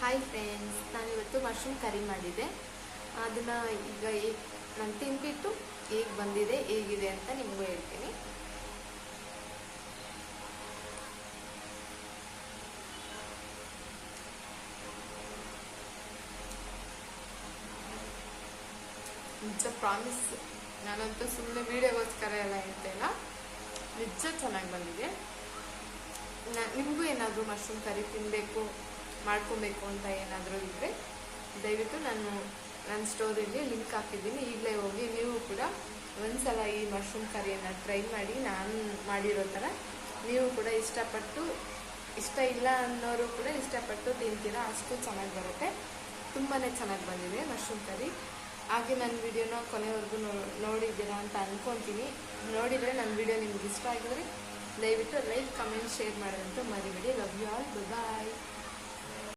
Hi friends, ನಾನಿವತ್ತು mushroom curry ಮಾಡಿದ್ದೆ. ಅದನ್ನು ಈಗ ನಾನು ತಿಂದ್ಬಿಟ್ಟು ಹೇಗೆ ಬಂದಿದೆ ಹೇಗಿದೆ ಅಂತ ನಿಮಗೂ ಹೇಳ್ತೀನಿ. ನಿಜ ಪ್ರಾಮಿಸ್, ನಾನಂತೂ ಸುಮ್ಮನೆ ವೀಡಿಯೋಗೋಸ್ಕರ ಎಲ್ಲ ಹೇಳ್ತೇನೆ, ನಿಜ ಚೆನ್ನಾಗಿ ಬಂದಿದೆ. ನಿಮಗೂ ಏನಾದರೂ ಮಶ್ರೂಮ್ ಕರಿ ತಿನ್ನಬೇಕು ಮಾಡ್ಕೊಬೇಕು ಅಂತ ಏನಾದರೂ ಇದ್ದರೆ ದಯವಿಟ್ಟು ನನ್ನ ಸ್ಟೋರಿಗೆ ಲಿಂಕ್ ಹಾಕಿದ್ದೀನಿ. ಈಗಲೇ ಹೋಗಿ ನೀವು ಕೂಡ ಒಂದ್ಸಲ ಈ ಮಶ್ರೂಮ್ ಕರಿಯನ್ನು ಟ್ರೈ ಮಾಡಿ. ನಾನು ಮಾಡಿರೋ ಥರ ನೀವು ಕೂಡ ಇಷ್ಟ ಇಲ್ಲ ಅನ್ನೋರು ಕೂಡ ಇಷ್ಟಪಟ್ಟು ತಿಂತೀರಾ, ಅಷ್ಟು ಚೆನ್ನಾಗಿ ಬರುತ್ತೆ. ತುಂಬಾ ಚೆನ್ನಾಗಿ ಬಂದಿದೆ ಮಶ್ರೂಮ್ ಕರಿ. ಹಾಗೆ ನನ್ನ ವಿಡಿಯೋನ ಕೊನೆವರೆಗೂ ನೋಡಿದ್ದೀರಾ ಅಂತ ಅಂದ್ಕೊತೀನಿ. ನೋಡಿದರೆ ನನ್ನ ವಿಡಿಯೋ ನಿಮ್ಗೆ ಇಷ್ಟ ಆಗಿದ್ರೆ ದಯವಿಟ್ಟು ಲೈಕ್, ಕಮೆಂಟ್, ಶೇರ್ ಮಾಡೋದಂತೂ ಮರಿಬೇಡಿ. Love you all. ಬಾಯ್.